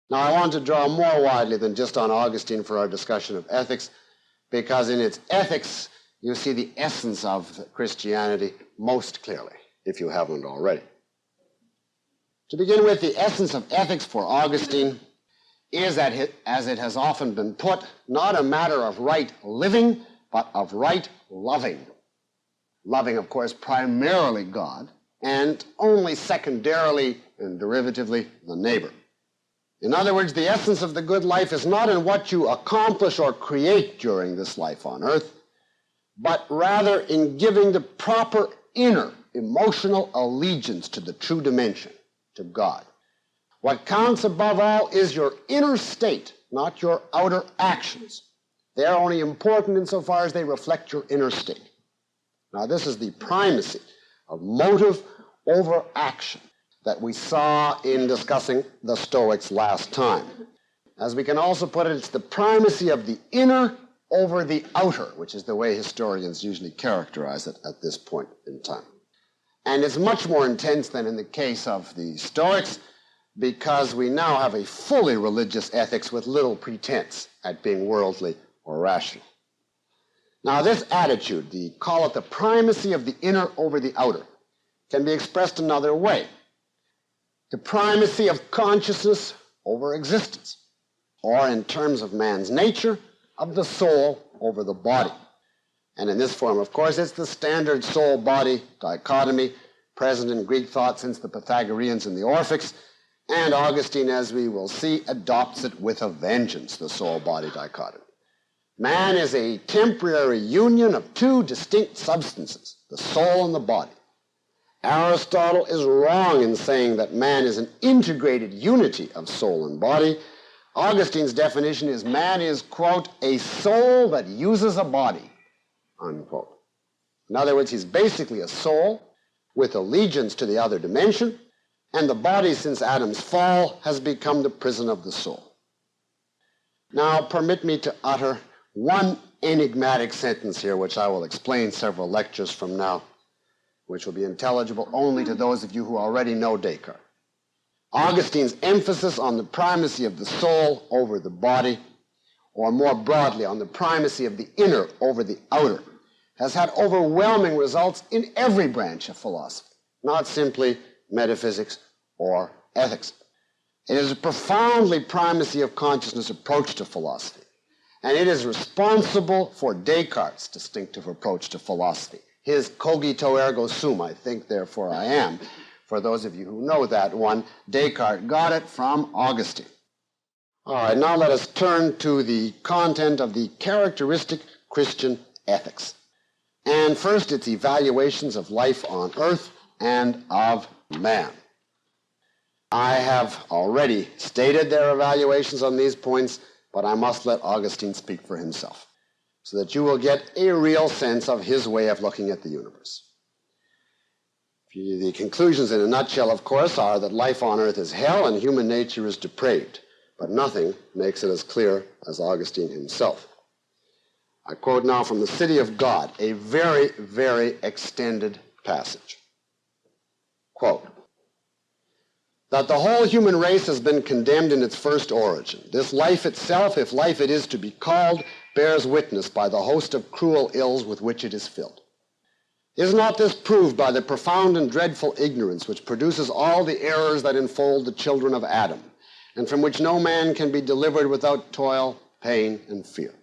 Now, I want to draw more widely than just on Augustine for our discussion of ethics, because in its ethics, you see the essence of Christianity most clearly, if you haven't already. To begin with, the essence of ethics for Augustine is, that, as it has often been put, not a matter of right living, but of right loving. Loving, of course, primarily God, and only secondarily and derivatively the neighbor. In other words, the essence of the good life is not in what you accomplish or create during this life on earth, but rather in giving the proper inner emotional allegiance to the true dimension, to God. What counts above all is your inner state, not your outer actions. They are only important insofar as they reflect your inner state. Now, this is the primacy of motive over action that we saw in discussing the Stoics last time. As we can also put it, it's the primacy of the inner over the outer, which is the way historians usually characterize it at this point in time. And it's much more intense than in the case of the Stoics, because we now have a fully religious ethics with little pretense at being worldly or rational. Now, this attitude, call it the primacy of the inner over the outer, can be expressed another way. The primacy of consciousness over existence, or in terms of man's nature, of the soul over the body. And in this form, of course, it's the standard soul-body dichotomy present in Greek thought since the Pythagoreans and the Orphics, and Augustine, as we will see, adopts it with a vengeance, the soul-body dichotomy. Man is a temporary union of two distinct substances, the soul and the body. Aristotle is wrong in saying that man is an integrated unity of soul and body. Augustine's definition is man is, quote, a soul that uses a body, unquote. In other words, he's basically a soul with allegiance to the other dimension, and the body, since Adam's fall, has become the prison of the soul. Now, permit me to utter one enigmatic sentence here, which I will explain several lectures from now, which will be intelligible only to those of you who already know Descartes. Augustine's emphasis on the primacy of the soul over the body, or more broadly, on the primacy of the inner over the outer, has had overwhelming results in every branch of philosophy, not simply metaphysics or ethics. It is a profoundly primacy of consciousness approach to philosophy, and it is responsible for Descartes' distinctive approach to philosophy. His cogito ergo sum, I think, therefore I am. For those of you who know that one, Descartes got it from Augustine. All right, now let us turn to the content of the characteristic Christian ethics. And first, its evaluations of life on earth and of man. I have already stated their evaluations on these points, but I must let Augustine speak for himself, so that you will get a real sense of his way of looking at the universe. The conclusions in a nutshell, of course, are that life on earth is hell and human nature is depraved, but nothing makes it as clear as Augustine himself. I quote now from The City of God, a very, very extended passage. Quote, that the whole human race has been condemned in its first origin. This life itself, if life it is to be called, bears witness by the host of cruel ills with which it is filled. Is not this proved by the profound and dreadful ignorance which produces all the errors that enfold the children of Adam, and from which no man can be delivered without toil, pain, and fear?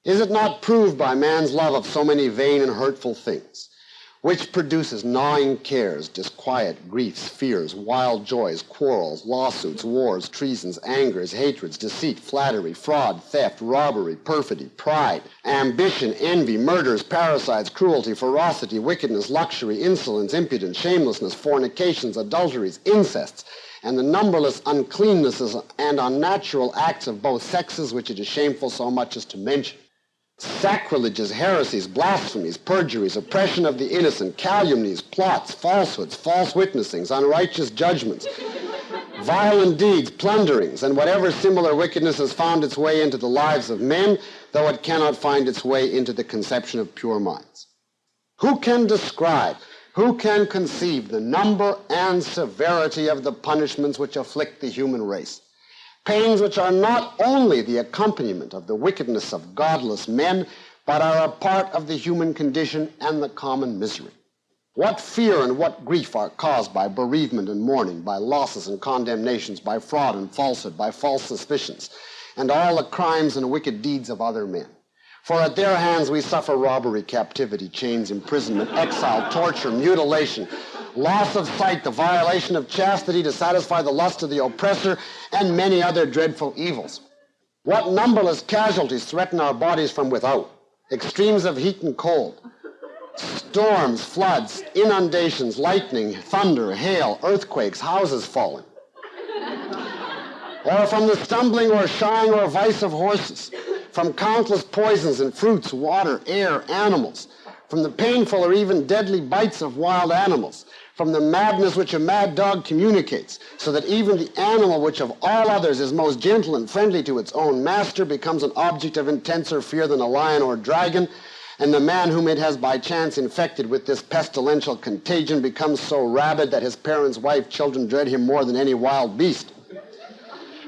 Is it not proved by man's love of so many vain and hurtful things, which produces gnawing cares, disquiet, griefs, fears, wild joys, quarrels, lawsuits, wars, treasons, angers, hatreds, deceit, flattery, fraud, theft, robbery, perfidy, pride, ambition, envy, murders, parricides, cruelty, ferocity, wickedness, luxury, insolence, impudence, shamelessness, fornications, adulteries, incests, and the numberless uncleannesses and unnatural acts of both sexes which it is shameful so much as to mention? Sacrileges, heresies, blasphemies, perjuries, oppression of the innocent, calumnies, plots, falsehoods, false witnessings, unrighteous judgments, violent deeds, plunderings, and whatever similar wickedness has found its way into the lives of men, though it cannot find its way into the conception of pure minds. Who can describe, who can conceive the number and severity of the punishments which afflict the human race? pains which are not only the accompaniment of the wickedness of godless men, but are a part of the human condition and the common misery. What fear and what grief are caused by bereavement and mourning, by losses and condemnations, by fraud and falsehood, by false suspicions, and all the crimes and wicked deeds of other men. For at their hands we suffer robbery, captivity, chains, imprisonment, exile, torture, mutilation, loss of sight, the violation of chastity to satisfy the lust of the oppressor, and many other dreadful evils. What numberless casualties threaten our bodies from without, extremes of heat and cold, storms, floods, inundations, lightning, thunder, hail, earthquakes, houses falling, or from the stumbling or shying or vice of horses, from countless poisons in fruits, water, air, animals, from the painful or even deadly bites of wild animals, from the madness which a mad dog communicates, so that even the animal which of all others is most gentle and friendly to its own master becomes an object of intenser fear than a lion or dragon, and the man whom it has by chance infected with this pestilential contagion becomes so rabid that his parents, wife, children dread him more than any wild beast.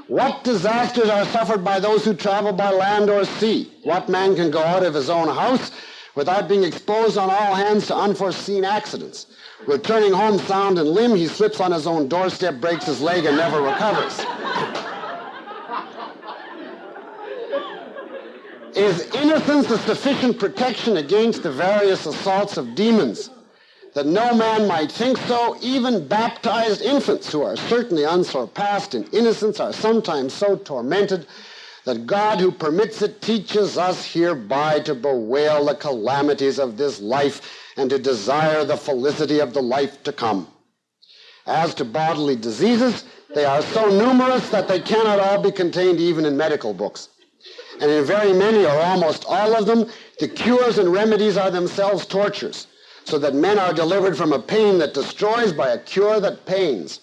What disasters are suffered by those who travel by land or sea? What man can go out of his own house without being exposed on all hands to unforeseen accidents? Returning home sound and limb, he slips on his own doorstep, breaks his leg, and never recovers. Is innocence a sufficient protection against the various assaults of demons? That no man might think so, even baptized infants, who are certainly unsurpassed in innocence, are sometimes so tormented that God, who permits it, teaches us hereby to bewail the calamities of this life and to desire the felicity of the life to come. As to bodily diseases, they are so numerous that they cannot all be contained even in medical books. And in very many, or almost all of them, the cures and remedies are themselves tortures, so that men are delivered from a pain that destroys by a cure that pains.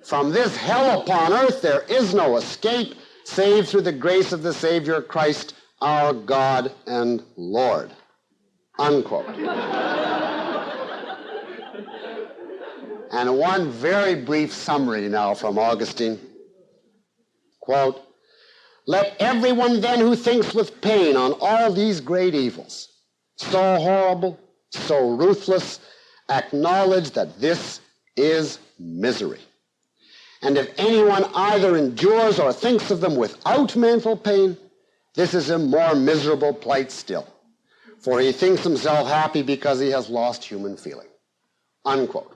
From this hell upon earth there is no escape, save through the grace of the Savior Christ, our God and Lord. Unquote. And one very brief summary now from Augustine. Quote, "Let everyone then who thinks with pain on all these great evils, so horrible, so ruthless, acknowledge that this is misery. And if anyone either endures or thinks of them without mental pain, this is a more miserable plight still, for he thinks himself happy because he has lost human feeling." Unquote.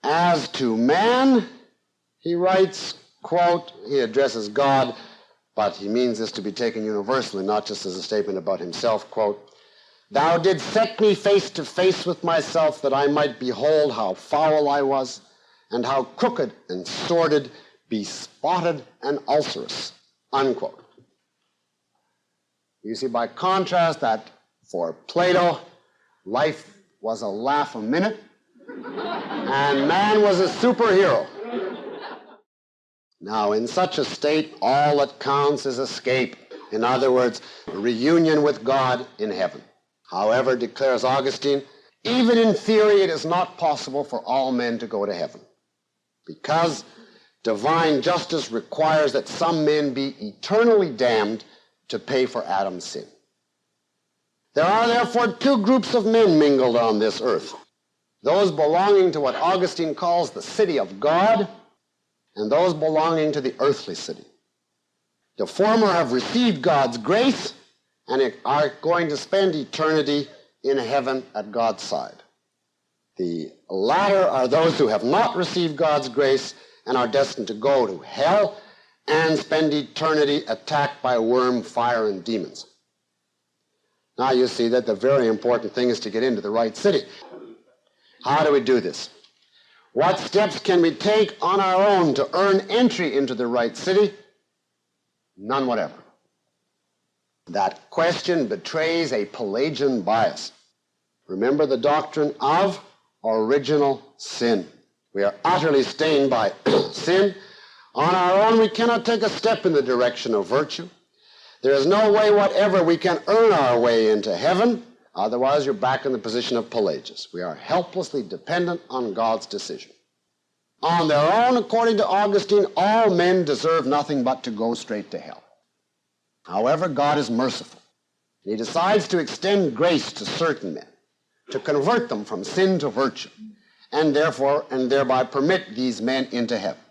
As to man, he writes, quote, he addresses God, but he means this to be taken universally, not just as a statement about himself, quote, "Thou didst set me face to face with myself, that I might behold how foul I was, and how crooked and sordid, bespotted and ulcerous." Unquote. You see, by contrast, that for Plato, life was a laugh a minute, and man was a superhero. Now, in such a state, all that counts is escape. In other words, reunion with God in heaven. However, declares Augustine, even in theory it is not possible for all men to go to heaven, because divine justice requires that some men be eternally damned to pay for Adam's sin. There are therefore two groups of men mingled on this earth, those belonging to what Augustine calls the city of God, and those belonging to the earthly city. The former have received God's grace and are going to spend eternity in heaven at God's side. The latter are those who have not received God's grace and are destined to go to hell and spend eternity attacked by worm, fire, and demons. Now you see that the very important thing is to get into the right city. How do we do this? What steps can we take on our own to earn entry into the right city? None whatever. That question betrays a Pelagian bias. Remember the doctrine of original sin. We are utterly stained by sin. On our own, we cannot take a step in the direction of virtue. There is no way whatever we can earn our way into heaven. Otherwise, you're back in the position of Pelagius. We are helplessly dependent on God's decision. On their own, according to Augustine, all men deserve nothing but to go straight to hell. However, God is merciful. He decides to extend grace to certain men, to convert them from sin to virtue, and thereby permit these men into heaven.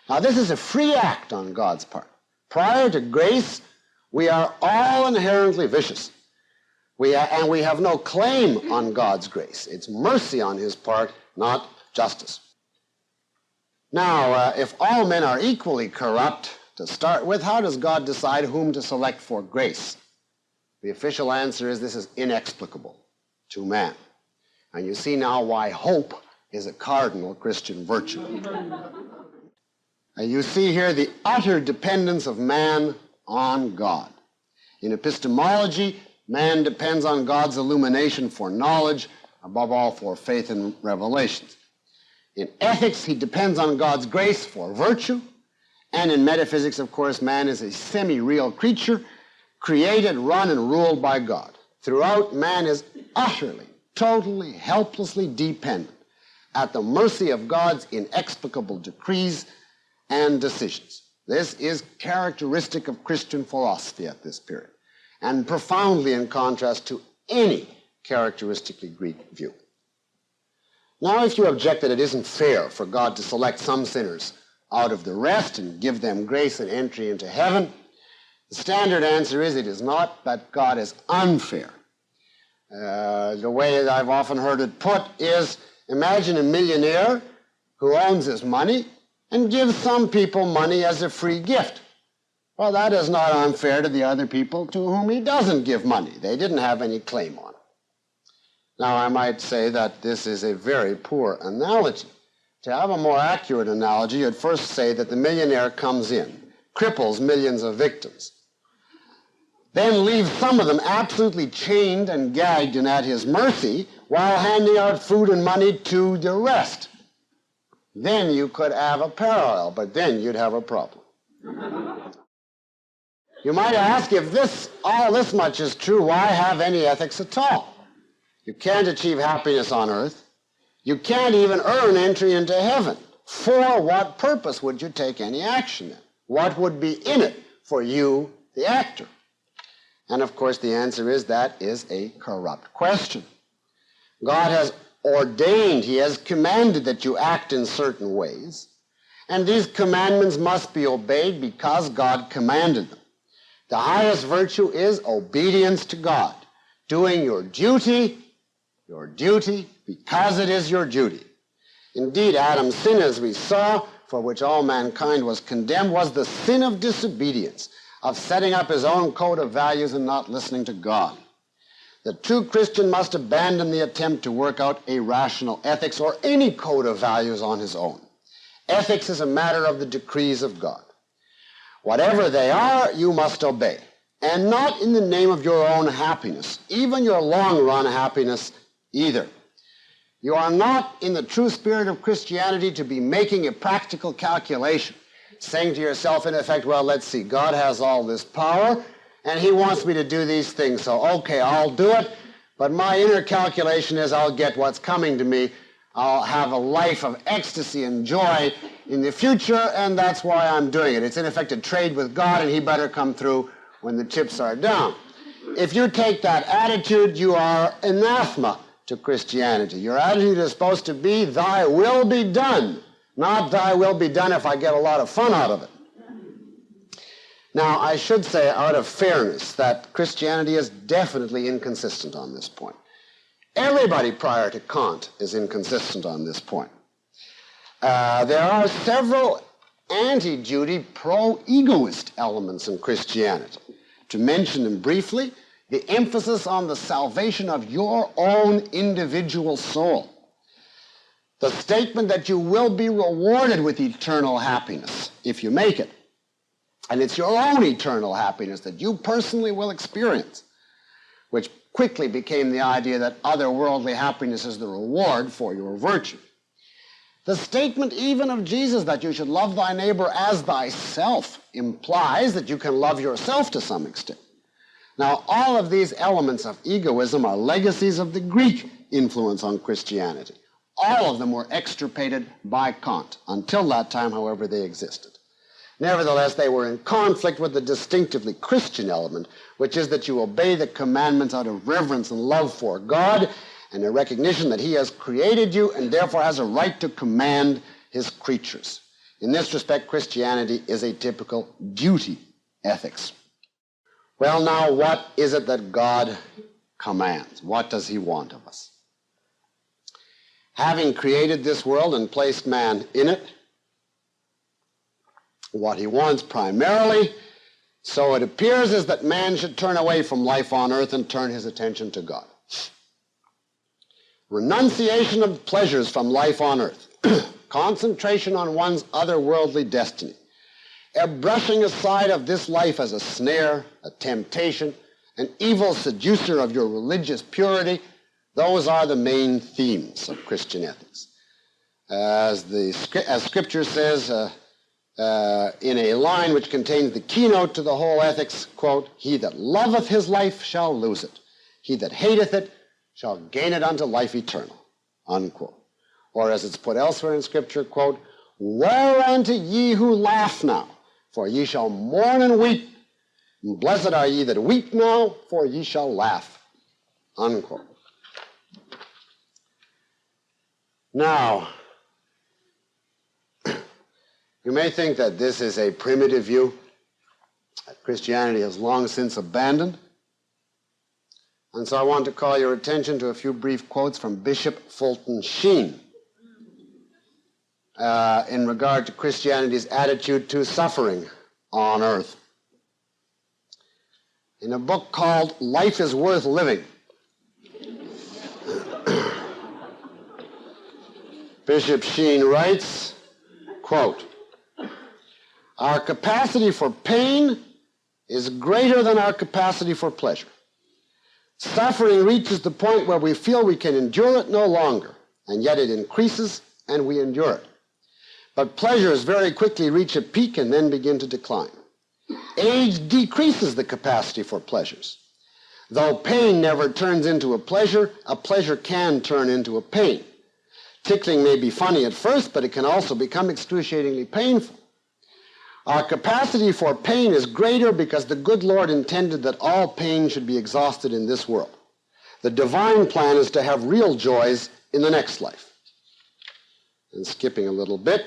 Now, this is a free act on God's part. Prior to grace, we are all inherently vicious. And we have no claim on God's grace. It's mercy on his part, not justice. Now, if all men are equally corrupt, to start with, how does God decide whom to select for grace? The official answer is this is inexplicable to man. And you see now why hope is a cardinal Christian virtue. And you see here the utter dependence of man on God. In epistemology, man depends on God's illumination for knowledge, above all for faith and revelations. In ethics, he depends on God's grace for virtue. And in metaphysics, of course, man is a semi-real creature, created, run, and ruled by God. Throughout, man is utterly, totally, helplessly dependent at the mercy of God's inexplicable decrees and decisions. This is characteristic of Christian philosophy at this period, and profoundly in contrast to any characteristically Greek view. Now, if you object that it isn't fair for God to select some sinners out of the rest and give them grace and entry into heaven, the standard answer is it is not that God is unfair. The way that I've often heard it put is, imagine a millionaire who owns his money and gives some people money as a free gift. Well, that is not unfair to the other people to whom he doesn't give money. They didn't have any claim on it. Now, I might say that this is a very poor analogy. To have a more accurate analogy, you'd first say that the millionaire comes in, cripples millions of victims, then leaves some of them absolutely chained and gagged and at his mercy while handing out food and money to the rest. Then you could have a parallel, but then you'd have a problem. You might ask, if all this much is true, why have any ethics at all? You can't achieve happiness on earth. You can't even earn entry into heaven. For what purpose would you take any action then? What would be in it for you, the actor? And of course the answer is that is a corrupt question. God has ordained, he has commanded that you act in certain ways, and these commandments must be obeyed because God commanded them. The highest virtue is obedience to God, doing your duty because it is your duty. Indeed, Adam's sin, as we saw, for which all mankind was condemned, was the sin of disobedience, of setting up his own code of values and not listening to God. The true Christian must abandon the attempt to work out a rational ethics or any code of values on his own. Ethics is a matter of the decrees of God. Whatever they are, you must obey, and not in the name of your own happiness, even your long-run happiness either. You are not, in the true spirit of Christianity, to be making a practical calculation, saying to yourself, in effect, well, let's see, God has all this power, and he wants me to do these things, so okay, I'll do it, but my inner calculation is I'll get what's coming to me. I'll have a life of ecstasy and joy in the future, and that's why I'm doing it. It's in effect a trade with God, and he better come through when the chips are down. If you take that attitude, you are anathema to Christianity. Your attitude is supposed to be, thy will be done, not thy will be done if I get a lot of fun out of it. Now, I should say, out of fairness, that Christianity is definitely inconsistent on this point. Everybody prior to Kant is inconsistent on this point. There are several anti-duty, pro-egoist elements in Christianity. To mention them briefly, the emphasis on the salvation of your own individual soul. The statement that you will be rewarded with eternal happiness if you make it. And it's your own eternal happiness that you personally will experience, which quickly became the idea that otherworldly happiness is the reward for your virtue. The statement even of Jesus that you should love thy neighbor as thyself implies that you can love yourself to some extent. Now, all of these elements of egoism are legacies of the Greek influence on Christianity. all of them were extirpated by Kant. Until that time, however, they existed. Nevertheless, they were in conflict with the distinctively Christian element, which is that you obey the commandments out of reverence and love for God and a recognition that he has created you and therefore has a right to command his creatures. In this respect, Christianity is a typical duty ethics. Well, now, what is it that God commands? What does he want of us? Having created this world and placed man in it, what he wants primarily, so it appears, is that man should turn away from life on earth and turn his attention to God. Renunciation of pleasures from life on earth, concentration on one's otherworldly destiny, a brushing aside of this life as a snare, a temptation, an evil seducer of your religious purity, those are the main themes of Christian ethics. As Scripture says, in a line which contains the keynote to the whole ethics, quote, "He that loveth his life shall lose it. He that hateth it shall gain it unto life eternal," unquote. Or as it's put elsewhere in Scripture, quote, "Whereunto ye who laugh now, for ye shall mourn and weep, and blessed are ye that weep now, for ye shall laugh," unquote. Now, you may think that this is a primitive view that Christianity has long since abandoned. And so I want to call your attention to a few brief quotes from Bishop Fulton Sheen in regard to Christianity's attitude to suffering on earth. In a book called Life is Worth Living, Bishop Sheen writes, quote, "Our capacity for pain is greater than our capacity for pleasure. Suffering reaches the point where we feel we can endure it no longer, and yet it increases and we endure it. But pleasures very quickly reach a peak and then begin to decline. Age decreases the capacity for pleasures. Though pain never turns into a pleasure can turn into a pain. Tickling may be funny at first, but it can also become excruciatingly painful. Our capacity for pain is greater because the good Lord intended that all pain should be exhausted in this world. The divine plan is to have real joys in the next life." And skipping a little bit,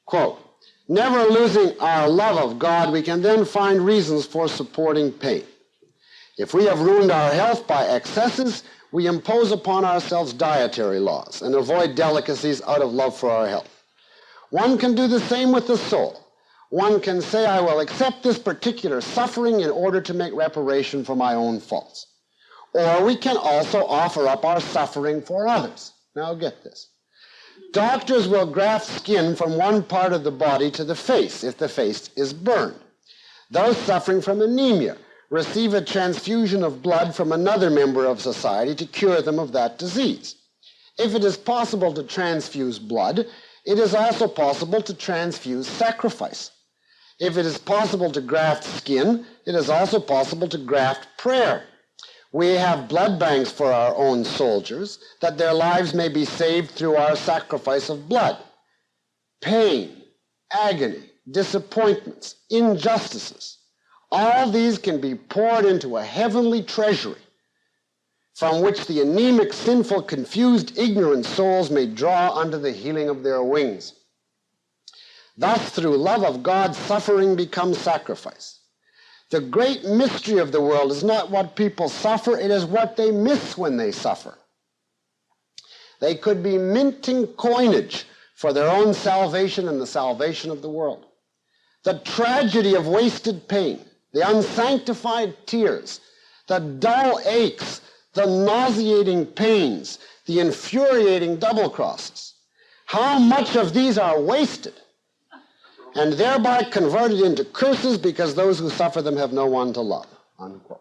quote, "Never losing our love of God, we can then find reasons for supporting pain. If we have ruined our health by excesses, we impose upon ourselves dietary laws and avoid delicacies out of love for our health. One can do the same with the soul. One can say, I will accept this particular suffering in order to make reparation for my own faults. Or we can also offer up our suffering for others." Now get this. "Doctors will graft skin from one part of the body to the face if the face is burned. Those suffering from anemia receive a transfusion of blood from another member of society to cure them of that disease. If it is possible to transfuse blood, it is also possible to transfuse sacrifice. If it is possible to graft skin, it is also possible to graft prayer. We have blood banks for our own soldiers, that their lives may be saved through our sacrifice of blood. Pain, agony, disappointments, injustices, all these can be poured into a heavenly treasury from which the anemic, sinful, confused, ignorant souls may draw unto the healing of their wings. Thus, through love of God, suffering becomes sacrifice. The great mystery of the world is not what people suffer, it is what they miss when they suffer. They could be minting coinage for their own salvation and the salvation of the world. The tragedy of wasted pain, the unsanctified tears, the dull aches, the nauseating pains, the infuriating double crosses. How much of these are wasted and thereby converted into curses because those who suffer them have no one to love," unquote.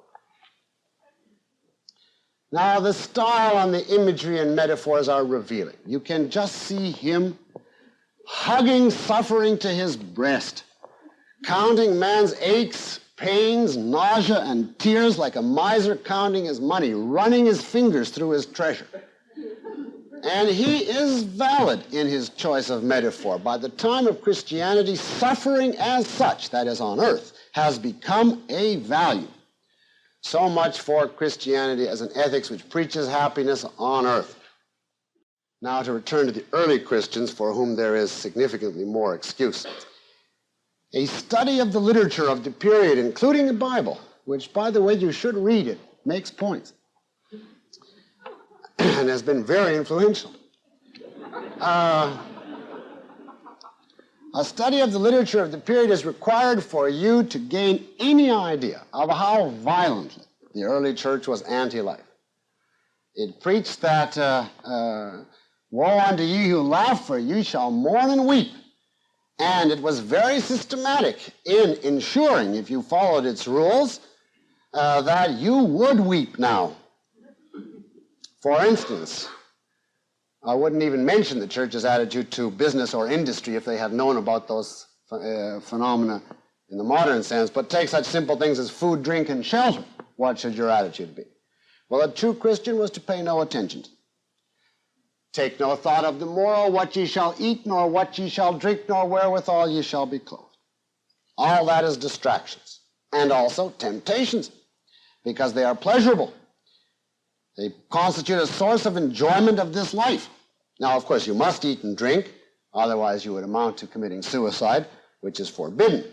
Now, the style and the imagery and metaphors are revealing. You can just see him hugging suffering to his breast, counting man's aches, pains, nausea, and tears like a miser counting his money, running his fingers through his treasure. And he is valid in his choice of metaphor. By the time of Christianity, suffering as such, that is on earth, has become a value. So much for Christianity as an ethics which preaches happiness on earth. Now to return to the early Christians, for whom there is significantly more excuse. A study of the literature of the period, including the Bible, which, by the way, you should read it, makes points, and has been very influential. A study of the literature of the period is required for you to gain any idea of how violently the early church was anti-life. It preached that, woe unto ye who laugh, for you shall mourn and weep. And it was very systematic in ensuring, if you followed its rules, that you would weep now. For instance, I wouldn't even mention the church's attitude to business or industry if they had known about those phenomena in the modern sense, but take such simple things as food, drink, and shelter. What should your attitude be? Well, a true Christian was to pay no attention to. Take no thought of the morrow, what ye shall eat, nor what ye shall drink, nor wherewithal ye shall be clothed. All that is distractions, and also temptations, because they are pleasurable. They constitute a source of enjoyment of this life. Now, of course, you must eat and drink, otherwise you would amount to committing suicide, which is forbidden.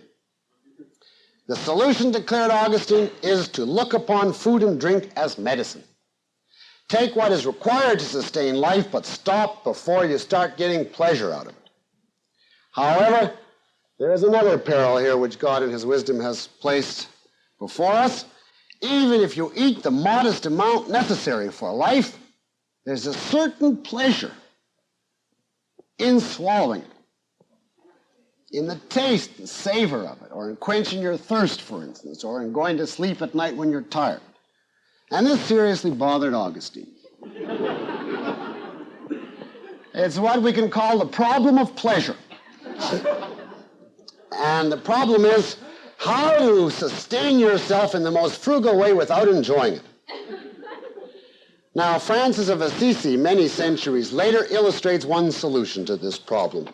The solution, declared Augustine, is to look upon food and drink as medicine. Take what is required to sustain life, but stop before you start getting pleasure out of it. However, there is another peril here which God in his wisdom has placed before us. Even if you eat the modest amount necessary for life, there's a certain pleasure in swallowing it, in the taste and savor of it, or in quenching your thirst, for instance, or in going to sleep at night when you're tired. And this seriously bothered Augustine. It's what we can call the problem of pleasure. And the problem is how to sustain yourself in the most frugal way without enjoying it. Now, Francis of Assisi, many centuries later, illustrates one solution to this problem.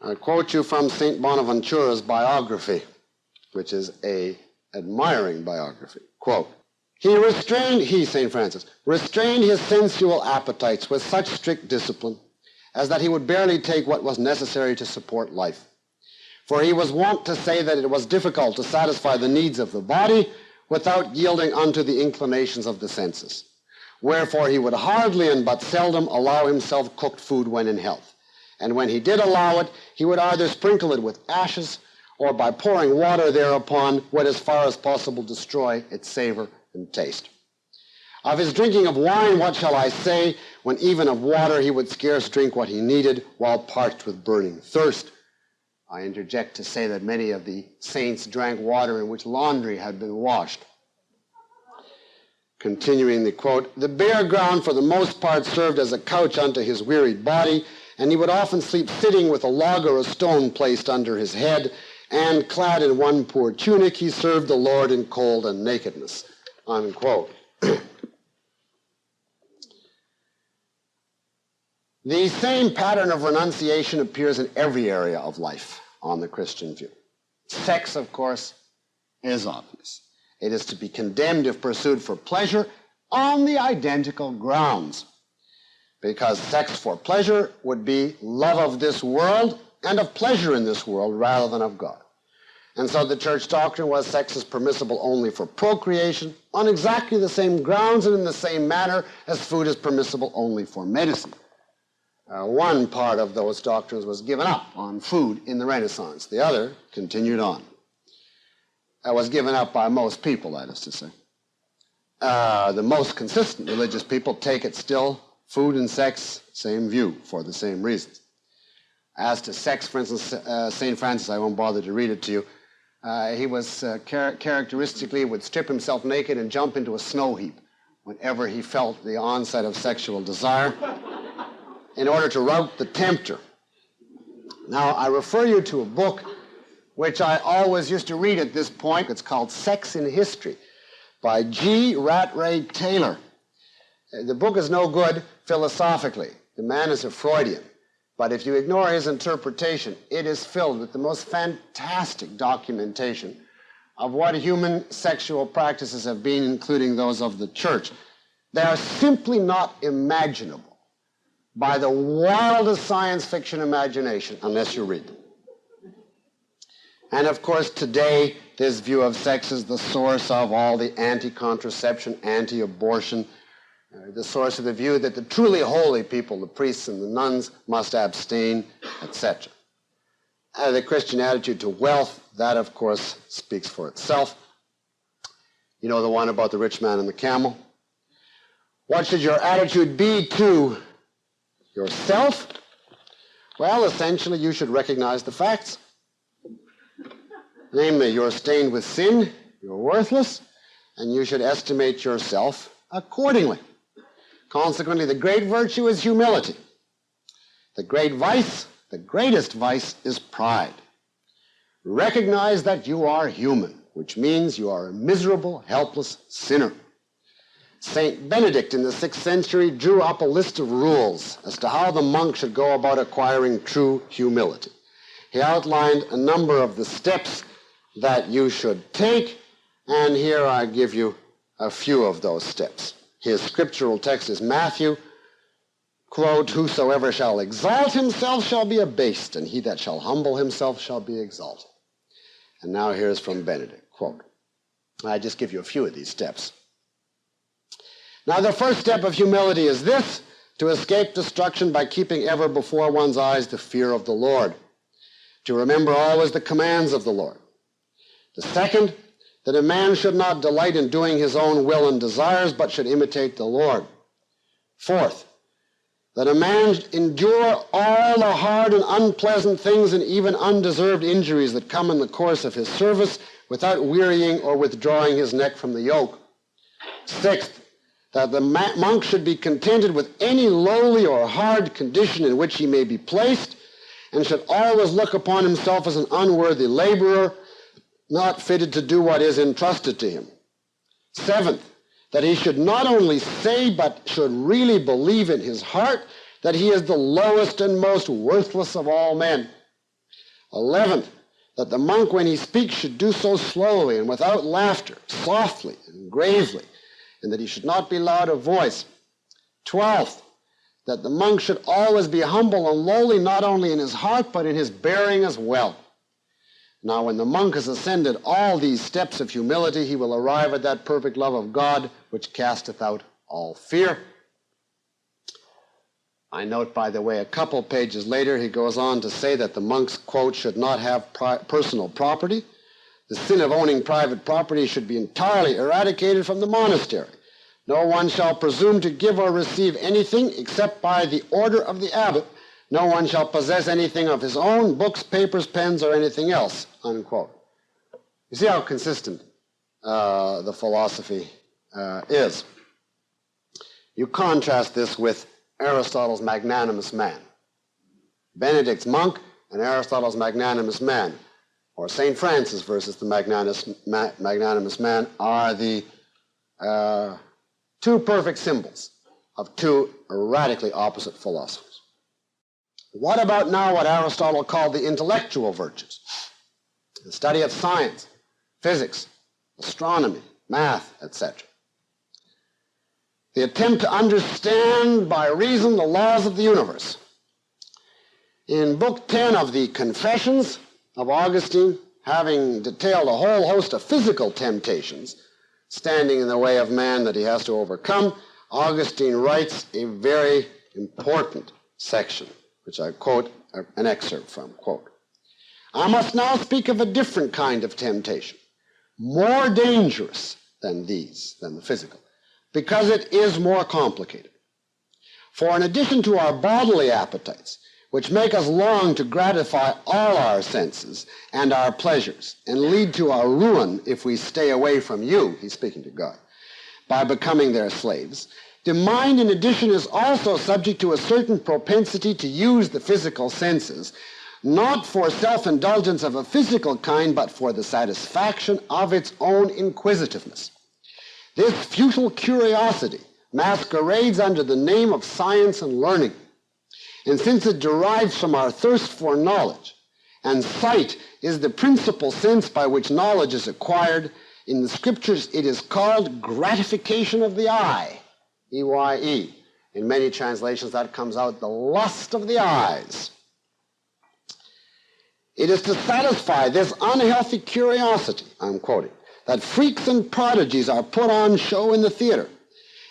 I quote you from St. Bonaventura's biography, which is an admiring biography. Quote, he, St. Francis, restrained his sensual appetites with such strict discipline as that he would barely take what was necessary to support life. For he was wont to say that it was difficult to satisfy the needs of the body without yielding unto the inclinations of the senses. Wherefore he would hardly and but seldom allow himself cooked food when in health. And when he did allow it, he would either sprinkle it with ashes, or by pouring water thereupon would as far as possible destroy its savor and taste. Of his drinking of wine, what shall I say, when even of water he would scarce drink what he needed, while parched with burning thirst. I interject to say that many of the saints drank water in which laundry had been washed. Continuing the quote, the bare ground for the most part served as a couch unto his wearied body, and he would often sleep sitting with a log or a stone placed under his head, and clad in one poor tunic, he served the Lord in cold and nakedness. Unquote. The same pattern of renunciation appears in every area of life on the Christian view. Sex, of course, is obvious. It is to be condemned if pursued for pleasure on the identical grounds, because sex for pleasure would be love of this world and of pleasure in this world rather than of God. And so the church doctrine was sex is permissible only for procreation on exactly the same grounds and in the same manner as food is permissible only for medicine. One part of those doctrines was given up on food in the Renaissance. The other continued on. That was given up by most people, that is to say. The most consistent religious people take it still, food and sex, same view, for the same reasons. As to sex, for instance, St. Francis, I won't bother to read it to you, he was characteristically would strip himself naked and jump into a snow heap whenever he felt the onset of sexual desire in order to rout the tempter. Now, I refer you to a book which I always used to read at this point. It's called Sex in History by G. Rattray Taylor. The book is no good philosophically. The man is a Freudian. But if you ignore his interpretation, it is filled with the most fantastic documentation of what human sexual practices have been, including those of the church. They are simply not imaginable by the wildest science fiction imagination unless you read them. And of course, today, this view of sex is the source of all the anti-contraception, anti-abortion, the source of the view that the truly holy people, the priests and the nuns, must abstain, etc. The Christian attitude to wealth, that of course speaks for itself. You know the one about the rich man and the camel. What should your attitude be to yourself? Well, essentially you should recognize the facts. Namely, you're stained with sin, you're worthless, and you should estimate yourself accordingly. Consequently, the great virtue is humility. The great vice, the greatest vice, is pride. Recognize that you are human, which means you are a miserable, helpless sinner. Saint Benedict in the 6th century drew up a list of rules as to how the monk should go about acquiring true humility. He outlined a number of the steps that you should take, and here I give you a few of those steps. His scriptural text is Matthew, quote, "Whosoever shall exalt himself shall be abased, and he that shall humble himself shall be exalted." And now here's from Benedict, quote, I just give you a few of these steps. Now the first step of humility is this: to escape destruction by keeping ever before one's eyes the fear of the Lord, to remember always the commands of the Lord. The second, that a man should not delight in doing his own will and desires, but should imitate the Lord. Fourth, that a man endure all the hard and unpleasant things and even undeserved injuries that come in the course of his service without wearying or withdrawing his neck from the yoke. Sixth, that the monk should be contented with any lowly or hard condition in which he may be placed, and should always look upon himself as an unworthy laborer, not fitted to do what is entrusted to him. Seventh, that he should not only say, but should really believe in his heart that he is the lowest and most worthless of all men. 11th, that the monk, when he speaks, should do so slowly and without laughter, softly and gravely, and that he should not be loud of voice. 12th, that the monk should always be humble and lowly, not only in his heart, but in his bearing as well. Now, when the monk has ascended all these steps of humility, he will arrive at that perfect love of God, which casteth out all fear. I note, by the way, a couple pages later, he goes on to say that the monks, quote, should not have personal property. The sin of owning private property should be entirely eradicated from the monastery. No one shall presume to give or receive anything except by the order of the abbot. No one shall possess anything of his own, books, papers, pens, or anything else, unquote. You see how consistent the philosophy is. You contrast this with Aristotle's magnanimous man. Benedict's monk and Aristotle's magnanimous man, or St. Francis versus the magnanimous man, are the two perfect symbols of two radically opposite philosophies. What about now what Aristotle called the intellectual virtues? The study of science, physics, astronomy, math, etc. The attempt to understand by reason the laws of the universe. In Book 10 of the Confessions of Augustine, having detailed a whole host of physical temptations standing in the way of man that he has to overcome, Augustine writes a very important section, which I quote an excerpt from, quote, "I must now speak of a different kind of temptation, more dangerous than these, than the physical, because it is more complicated. For in addition to our bodily appetites, which make us long to gratify all our senses and our pleasures, and lead to our ruin if we stay away from you," he's speaking to God, "by becoming their slaves, the mind, in addition, is also subject to a certain propensity to use the physical senses, not for self-indulgence of a physical kind, but for the satisfaction of its own inquisitiveness. This futile curiosity masquerades under the name of science and learning. And since it derives from our thirst for knowledge, and sight is the principal sense by which knowledge is acquired, in the Scriptures it is called gratification of the eye, E-Y-E. In many translations that comes out the lust of the eyes. It is to satisfy this unhealthy curiosity, I'm quoting, that freaks and prodigies are put on show in the theater.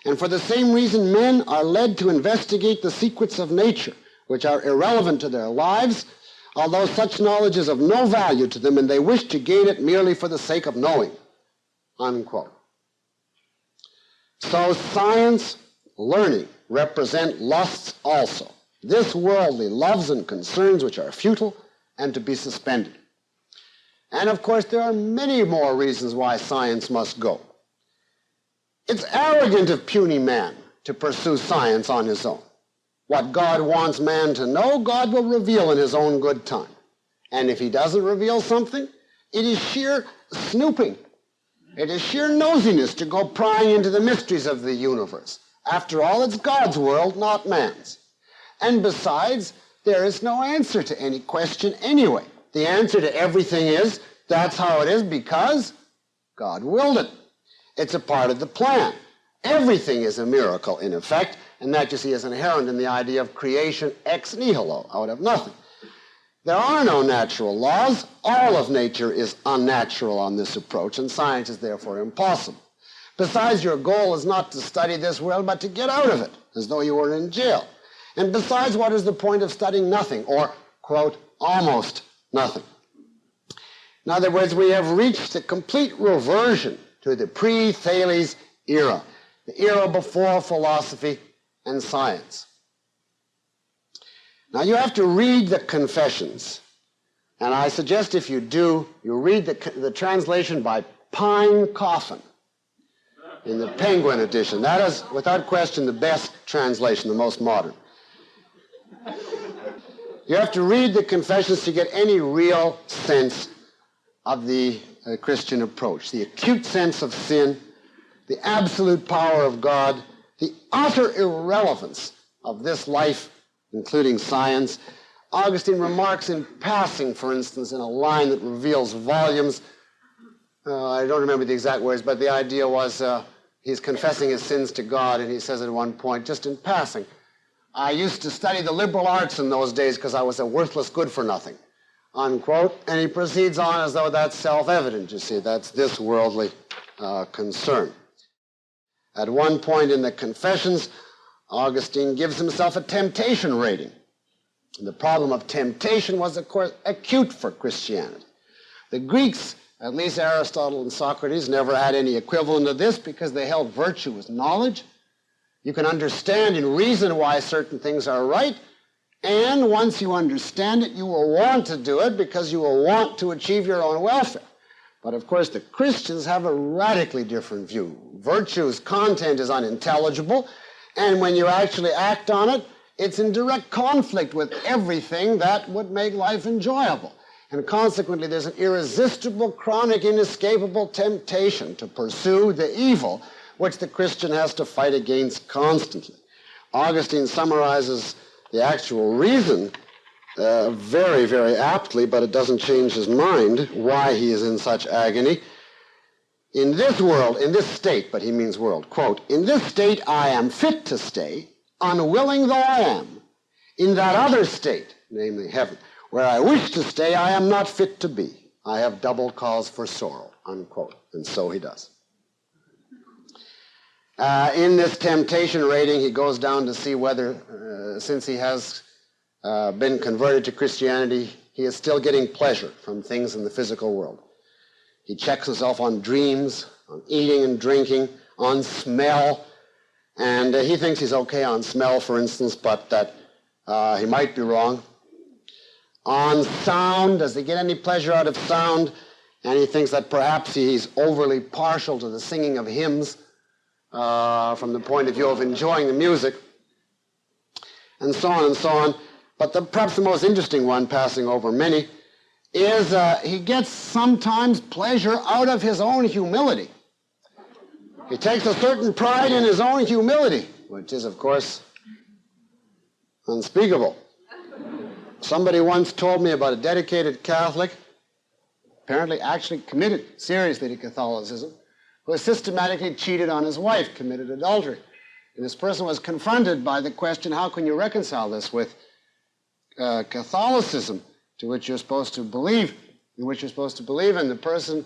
And for the same reason, men are led to investigate the secrets of nature, which are irrelevant to their lives, although such knowledge is of no value to them, and they wish to gain it merely for the sake of knowing, unquote. So science, learning, represent lusts also, this worldly loves and concerns which are futile and to be suspended. And of course, there are many more reasons why science must go. It's arrogant of puny man to pursue science on his own. What God wants man to know, God will reveal in his own good time. And if he doesn't reveal something, it is sheer snooping. It is sheer nosiness to go prying into the mysteries of the universe. After all, it's God's world, not man's. And besides, there is no answer to any question anyway. The answer to everything is, that's how it is because God willed it. It's a part of the plan. Everything is a miracle, in effect, and that, you see, is inherent in the idea of creation ex nihilo, out of nothing. There are no natural laws. All of nature is unnatural on this approach, and science is therefore impossible. Besides, your goal is not to study this world, but to get out of it, as though you were in jail. And besides, what is the point of studying nothing, or, quote, almost nothing? In other words, we have reached a complete reversion to the pre-Thales era, the era before philosophy and science. Now, you have to read the Confessions, and I suggest if you do, you read the translation by Peikoff in the Penguin edition. That is, without question, the best translation, the most modern. You have to read the Confessions to get any real sense of the Christian approach, the acute sense of sin, the absolute power of God, the utter irrelevance of this life, including science. Augustine remarks in passing, for instance, in a line that reveals volumes. I don't remember the exact words, but the idea was he's confessing his sins to God, and he says at one point, just in passing, I used to study the liberal arts in those days because I was a worthless good-for-nothing, unquote. And he proceeds on as though that's self-evident, you see. That's this worldly concern. At one point in the Confessions, Augustine gives himself a temptation rating. And the problem of temptation was, of course, acute for Christianity. The Greeks, at least Aristotle and Socrates, never had any equivalent of this because they held virtue as knowledge. You can understand and reason why certain things are right, and once you understand it, you will want to do it because you will want to achieve your own welfare. But of course, the Christians have a radically different view. Virtue's content is unintelligible, and when you actually act on it, it's in direct conflict with everything that would make life enjoyable. And consequently, there's an irresistible, chronic, inescapable temptation to pursue the evil which the Christian has to fight against constantly. Augustine summarizes the actual reason very, very aptly, but it doesn't change his mind why he is in such agony. In this world, in this state, but he means world, quote, in this state I am fit to stay, unwilling though I am. In that other state, namely heaven, where I wish to stay, I am not fit to be. I have double cause for sorrow, unquote. And so he does. In this temptation rating, he goes down to see whether, since he has been converted to Christianity, he is still getting pleasure from things in the physical world. He checks himself on dreams, on eating and drinking, on smell, and he thinks he's okay on smell, for instance, but that he might be wrong. On sound, does he get any pleasure out of sound? And he thinks that perhaps he's overly partial to the singing of hymns from the point of view of enjoying the music, and so on and so on. But perhaps the most interesting one, passing over many, is he gets sometimes pleasure out of his own humility. He takes a certain pride in his own humility, which is, of course, unspeakable. Somebody once told me about a dedicated Catholic, apparently actually committed seriously to Catholicism, who has systematically cheated on his wife, committed adultery. And this person was confronted by the question, how can you reconcile this with Catholicism, to which you're supposed to believe, in which you're supposed to believe? And the person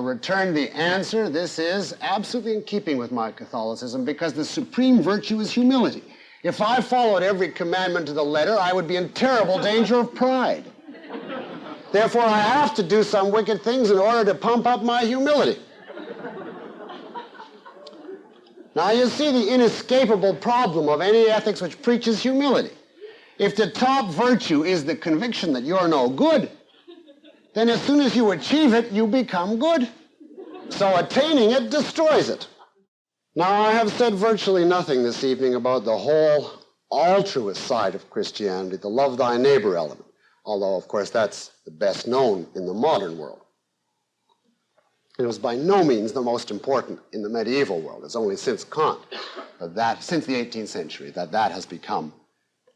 returned the answer, this is absolutely in keeping with my Catholicism, because the supreme virtue is humility. If I followed every commandment to the letter, I would be in terrible danger of pride. Therefore, I have to do some wicked things in order to pump up my humility. Now, you see the inescapable problem of any ethics which preaches humility. If the top virtue is the conviction that you're no good, then as soon as you achieve it, you become good. So attaining it destroys it. Now, I have said virtually nothing this evening about the whole altruist side of Christianity, the love thy neighbor element, although, of course, that's the best known in the modern world. It was by no means the most important in the medieval world. It's only since Kant, since the 18th century, that has become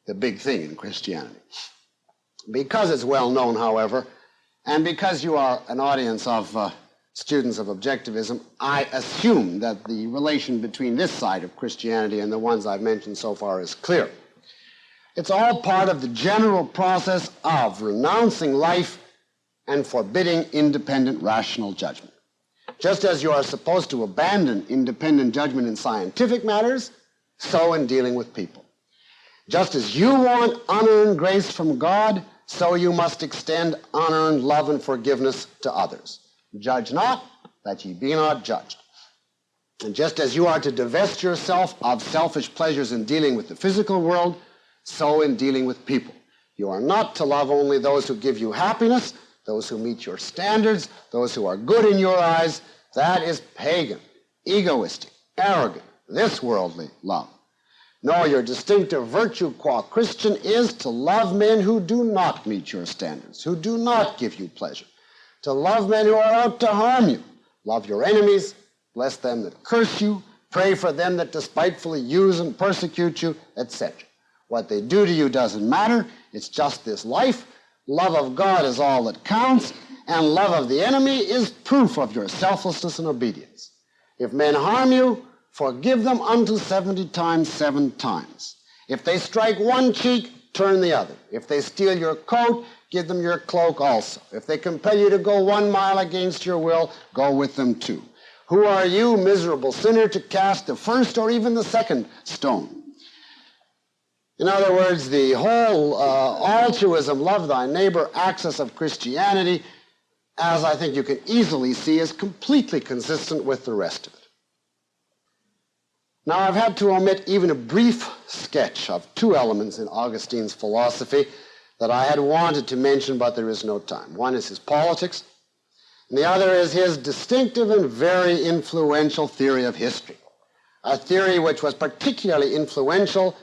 the big thing in Christianity. Because it's well known, however, and because you are an audience of students of objectivism, I assume that the relation between this side of Christianity and the ones I've mentioned so far is clear. It's all part of the general process of renouncing life and forbidding independent rational judgment. Just as you are supposed to abandon independent judgment in scientific matters, so in dealing with people. Just as you want unearned grace from God, so you must extend unearned love and forgiveness to others. Judge not, that ye be not judged. And just as you are to divest yourself of selfish pleasures in dealing with the physical world, so in dealing with people. You are not to love only those who give you happiness, those who meet your standards, those who are good in your eyes. That is pagan, egoistic, arrogant, this worldly love. No, your distinctive virtue qua Christian is to love men who do not meet your standards, who do not give you pleasure, to love men who are out to harm you. Love your enemies, bless them that curse you, pray for them that despitefully use and persecute you, etc. What they do to you doesn't matter. It's just this life. Love of God is all that counts, and love of the enemy is proof of your selflessness and obedience. If men harm you, forgive them unto 70 times 7 times. If they strike one cheek, turn the other. If they steal your coat, give them your cloak also. If they compel you to go 1 mile against your will, go with them 2. Who are you, miserable sinner, to cast the first or even the second stone? In other words, the whole altruism, love thy neighbor axis of Christianity, as I think you can easily see, is completely consistent with the rest of it. Now, I've had to omit even a brief sketch of 2 elements in Augustine's philosophy that I had wanted to mention, but there is no time. One is his politics, and the other is his distinctive and very influential theory of history, a theory which was particularly influential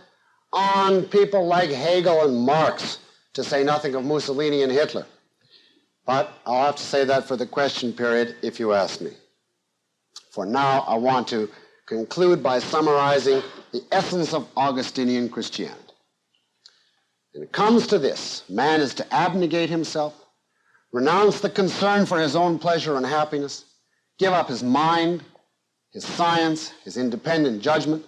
on people like Hegel and Marx, to say nothing of Mussolini and Hitler. But I'll have to say that for the question period if you ask me. For now, I want to conclude by summarizing the essence of Augustinian Christianity. And it comes to this: man is to abnegate himself, renounce the concern for his own pleasure and happiness, give up his mind, his science, his independent judgment.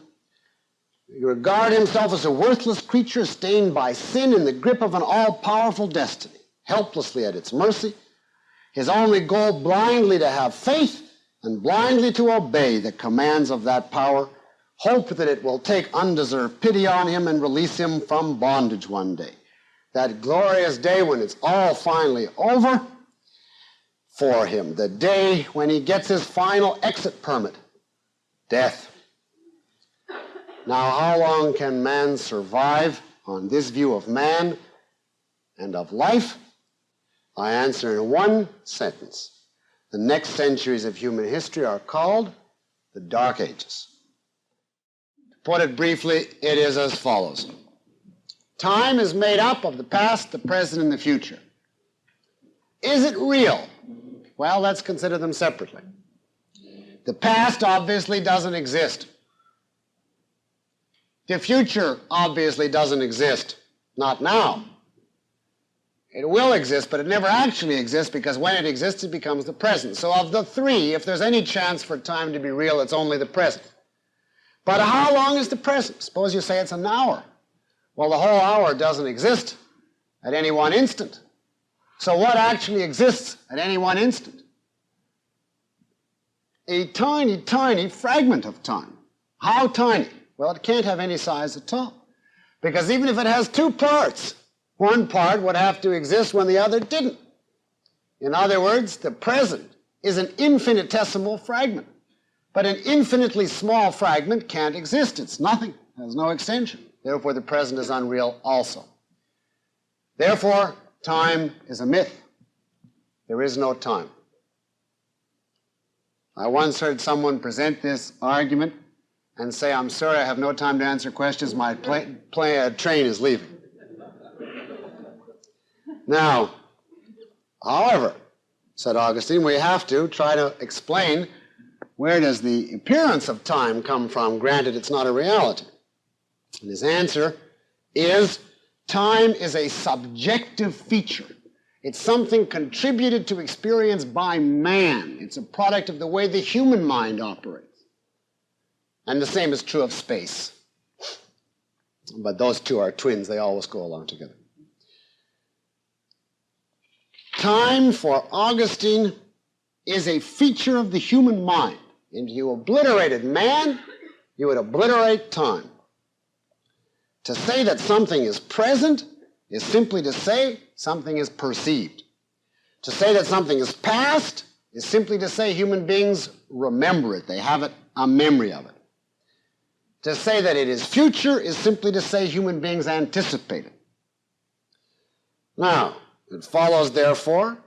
He regard himself as a worthless creature stained by sin in the grip of an all-powerful destiny, helplessly at its mercy. His only goal blindly to have faith and blindly to obey the commands of that power, hope that it will take undeserved pity on him and release him from bondage one day. That glorious day when it's all finally over for him, the day when he gets his final exit permit, death. Now, how long can man survive on this view of man and of life? I answer in one sentence. The next centuries of human history are called the Dark Ages. To put it briefly, it is as follows. Time is made up of the past, the present, and the future. Is it real? Well, let's consider them separately. The past obviously doesn't exist. The future obviously doesn't exist. Not now. It will exist, but it never actually exists, because when it exists, it becomes the present. So of the three, if there's any chance for time to be real, it's only the present. But how long is the present? Suppose you say it's an hour. Well, the whole hour doesn't exist at any one instant. So what actually exists at any one instant? A tiny, tiny fragment of time. How tiny? Well, it can't have any size at all. Because even if it has two parts, one part would have to exist when the other didn't. In other words, the present is an infinitesimal fragment. But an infinitely small fragment can't exist. It's nothing. It has no extension. Therefore, the present is unreal also. Therefore, time is a myth. There is no time. I once heard someone present this argument and say, "I'm sorry, I have no time to answer questions. My train is leaving." Now, however, said Augustine, we have to try to explain, where does the appearance of time come from, granted it's not a reality? And his answer is, time is a subjective feature. It's something contributed to experience by man. It's a product of the way the human mind operates. And the same is true of space. But those two are twins. They always go along together. Time, for Augustine, is a feature of the human mind. And if you obliterated man, you would obliterate time. To say that something is present is simply to say something is perceived. To say that something is past is simply to say human beings remember it. They have a memory of it. To say that it is future is simply to say human beings anticipate it. Now, it follows, therefore,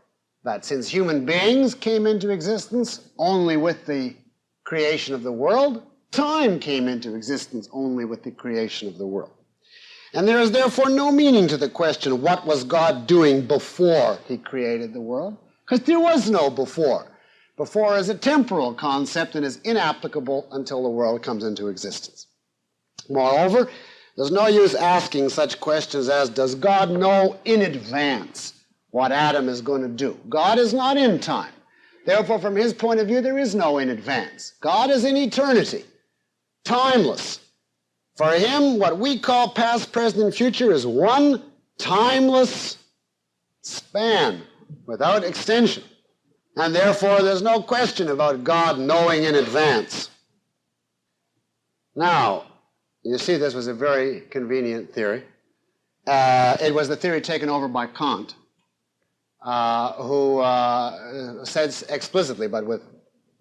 that since human beings came into existence only with the creation of the world, time came into existence only with the creation of the world. And there is therefore no meaning to the question, what was God doing before he created the world? Because there was no before. Before is a temporal concept and is inapplicable until the world comes into existence. Moreover, there's no use asking such questions as, does God know in advance what Adam is going to do? God is not in time. Therefore, from his point of view, there is no in advance. God is in eternity, timeless. For him, what we call past, present, and future is one timeless span without extension. And therefore, there's no question about God knowing in advance. Now, you see, this was a very convenient theory. It was the theory taken over by Kant, who said explicitly, but with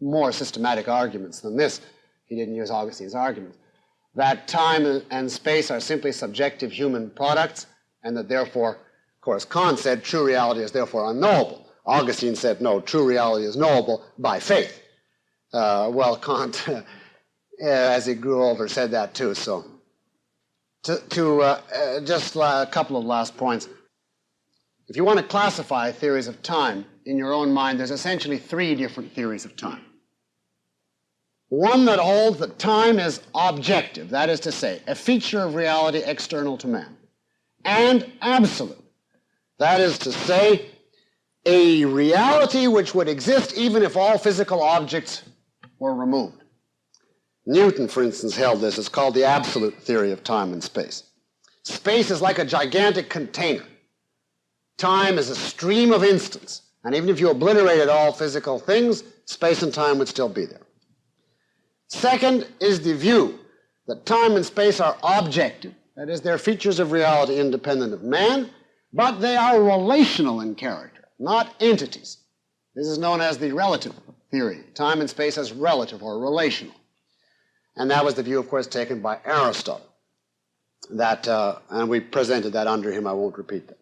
more systematic arguments than this, he didn't use Augustine's arguments, that time and space are simply subjective human products, and that therefore, of course, Kant said true reality is therefore unknowable. Augustine said, no, true reality is knowable by faith. Well, Kant, as he grew older, said that too. So, just a couple of last points. If you want to classify theories of time in your own mind, there's essentially three different theories of time. One that holds that time is objective, that is to say, a feature of reality external to man, and absolute, that is to say, a reality which would exist even if all physical objects were removed. Newton, for instance, held this. It's called the absolute theory of time and space. Space is like a gigantic container. Time is a stream of instants, and even if you obliterated all physical things, space and time would still be there. Second is the view that time and space are objective, that is, they're features of reality independent of man, but they are relational in character, not entities. This is known as the relative theory. Time and space as relative or relational. And that was the view, of course, taken by Aristotle. And we presented that under him. I won't repeat that.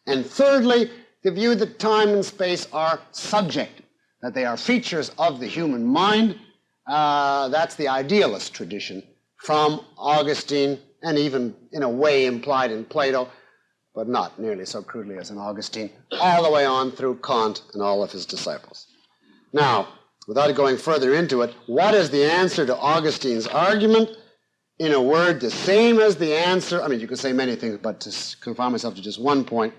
And thirdly, the view that time and space are subjective, that they are features of the human mind. That's the idealist tradition from Augustine, and even in a way implied in Plato, but not nearly so crudely as in Augustine, all the way on through Kant and all of his disciples. Now, without going further into it, what is the answer to Augustine's argument? In a word, the same as the answer, I mean, you could say many things, but to confine myself to just one point,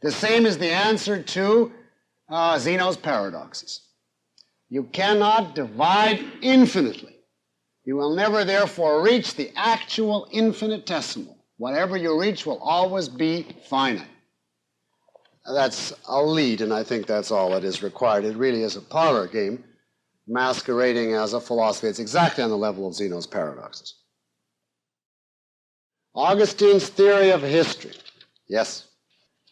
the same as the answer to Zeno's paradoxes. You cannot divide infinitely. You will never, therefore, reach the actual infinitesimal. Whatever you reach will always be finite. That's a lead, and I think that's all that is required. It really is a parlor game masquerading as a philosophy. It's exactly on the level of Zeno's paradoxes. Augustine's theory of history. Yes.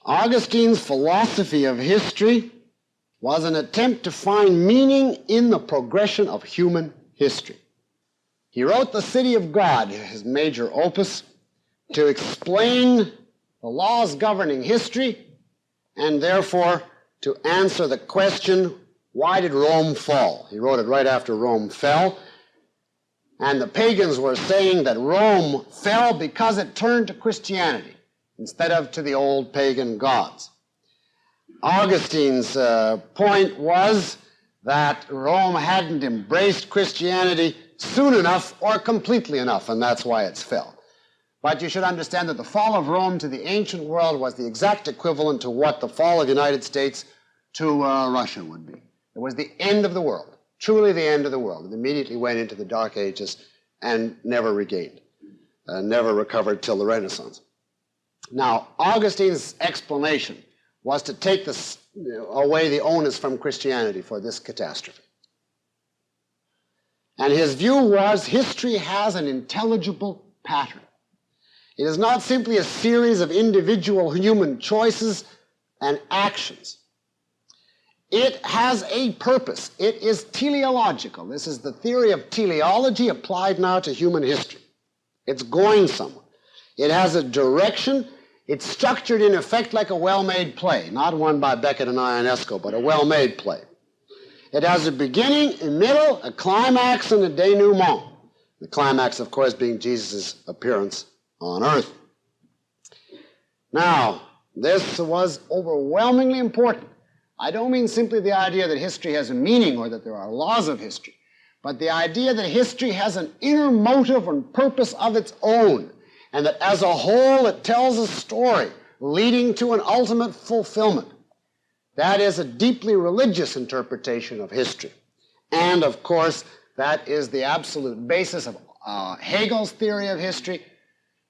Augustine's philosophy of history was an attempt to find meaning in the progression of human history. He wrote The City of God, his major opus, to explain the laws governing history and therefore to answer the question, why did Rome fall? He wrote it right after Rome fell. And the pagans were saying that Rome fell because it turned to Christianity instead of to the old pagan gods. Augustine's point was that Rome hadn't embraced Christianity soon enough or completely enough, and that's why it's fell. But you should understand that the fall of Rome to the ancient world was the exact equivalent to what the fall of the United States to Russia would be. It was the end of the world, truly the end of the world. It immediately went into the Dark Ages and never regained, never recovered till the Renaissance. Now, Augustine's explanation was to take away the onus from Christianity for this catastrophe. And his view was history has an intelligible pattern. It is not simply a series of individual human choices and actions. It has a purpose. It is teleological. This is the theory of teleology applied now to human history. It's going somewhere. It has a direction. It's structured in effect like a well-made play, not one by Beckett and Ionesco, but a well-made play. It has a beginning, a middle, a climax, and a denouement. The climax, of course, being Jesus' appearance on earth. Now, this was overwhelmingly important. I don't mean simply the idea that history has a meaning or that there are laws of history, but the idea that history has an inner motive and purpose of its own, and that as a whole it tells a story leading to an ultimate fulfillment. That is a deeply religious interpretation of history. And, of course, that is the absolute basis of Hegel's theory of history,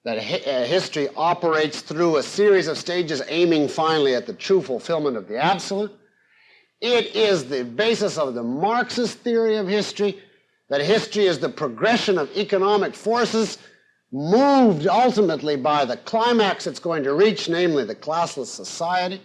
that history operates through a series of stages aiming finally at the true fulfillment of the absolute. It is the basis of the Marxist theory of history, that history is the progression of economic forces moved ultimately by the climax it's going to reach, namely the classless society.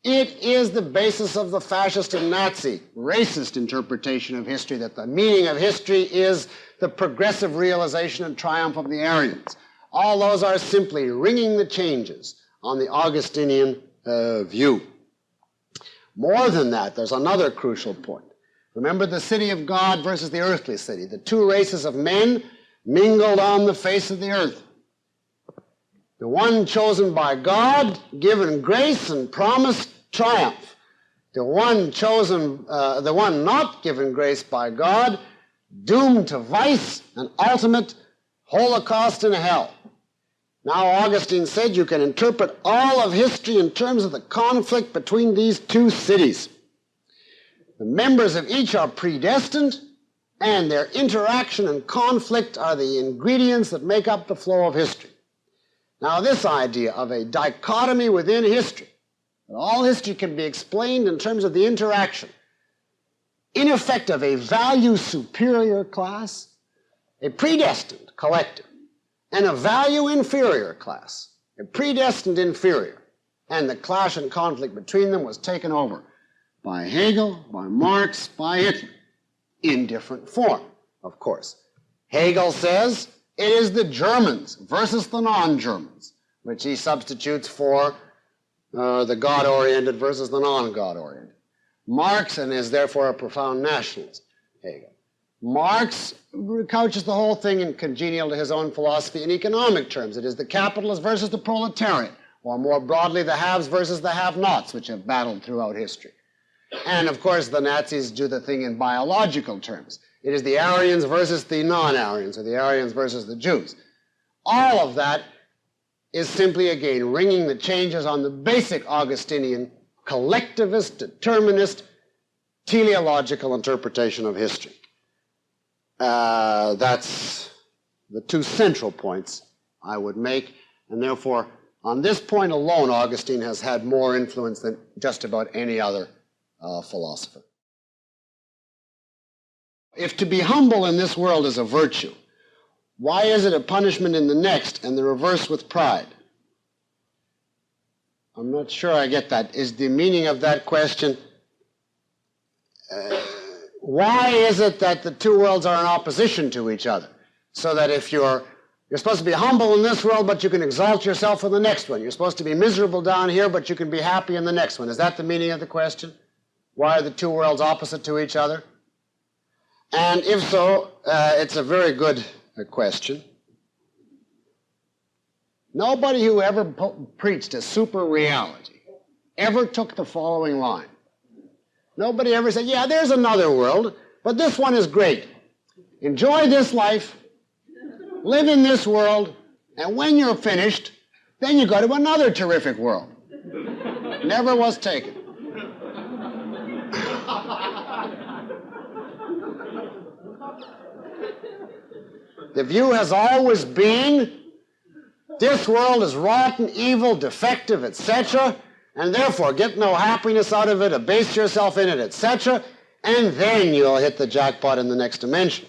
It is the basis of the fascist and Nazi racist interpretation of history, that the meaning of history is the progressive realization and triumph of the Aryans. All those are simply ringing the changes on the Augustinian view. More than that, there's another crucial point. Remember the city of God versus the earthly city. The two races of men mingled on the face of the earth. The one chosen by God, given grace and promised triumph. The one not given grace by God, doomed to vice and ultimate holocaust in hell. Now, Augustine said you can interpret all of history in terms of the conflict between these two cities. The members of each are predestined, and their interaction and conflict are the ingredients that make up the flow of history. Now, this idea of a dichotomy within history, that all history can be explained in terms of the interaction, in effect, of a value superior class, a predestined collective, and a value inferior class, a predestined inferior, and the clash and conflict between them was taken over by Hegel, by Marx, by Hitler, in different form, of course. Hegel says it is the Germans versus the non-Germans, which he substitutes for the God-oriented versus the non-God-oriented. Marx, and is therefore a profound nationalist, Hegel. Marx couches the whole thing in congenial to his own philosophy in economic terms. It is the capitalist versus the proletariat, or more broadly, the haves versus the have-nots, which have battled throughout history. And of course, the Nazis do the thing in biological terms. It is the Aryans versus the non-Aryans, or the Aryans versus the Jews. All of that is simply, again, ringing the changes on the basic Augustinian collectivist, determinist, teleological interpretation of history. That's the two central points I would make, and therefore, on this point alone, Augustine has had more influence than just about any other philosopher. If to be humble in this world is a virtue, why is it a punishment in the next and the reverse with pride? I'm not sure I get that. Is the meaning of that question, why is it that the two worlds are in opposition to each other? So that if you're supposed to be humble in this world, but you can exalt yourself in the next one. You're supposed to be miserable down here, but you can be happy in the next one. Is that the meaning of the question? Why are the two worlds opposite to each other? And if so, it's a very good question. Nobody who ever preached a super reality ever took the following line. Nobody ever said, yeah, there's another world, but this one is great. Enjoy this life, live in this world, and when you're finished, then you go to another terrific world. Never was taken. The view has always been, this world is rotten, evil, defective, etc., and therefore get no happiness out of it, abase yourself in it, etc., and then you'll hit the jackpot in the next dimension.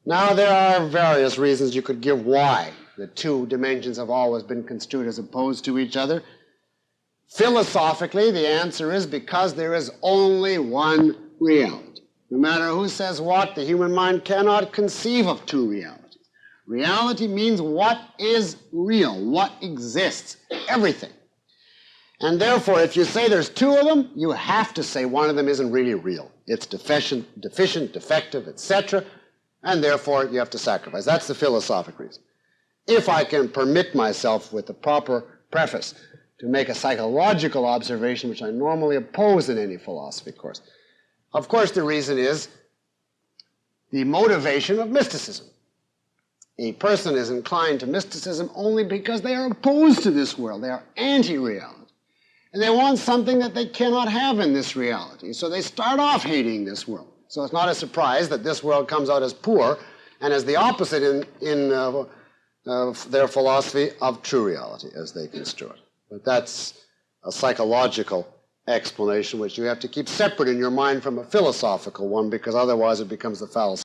Now, there are various reasons you could give why the two dimensions have always been construed as opposed to each other. Philosophically, the answer is because there is only one reality. No matter who says what, the human mind cannot conceive of two realities. Reality means what is real, what exists, everything. And therefore, if you say there's two of them, you have to say one of them isn't really real. It's deficient, defective, etc., and therefore you have to sacrifice. That's the philosophic reason. If I can permit myself, with the proper preface, to make a psychological observation, which I normally oppose in any philosophy course, of course the reason is the motivation of mysticism. A person is inclined to mysticism only because they are opposed to this world. They are anti-reality. And they want something that they cannot have in this reality. So they start off hating this world. So it's not a surprise that this world comes out as poor and as the opposite in their philosophy of true reality as they construe it. But that's a psychological explanation which you have to keep separate in your mind from a philosophical one, because otherwise it becomes a fallacy.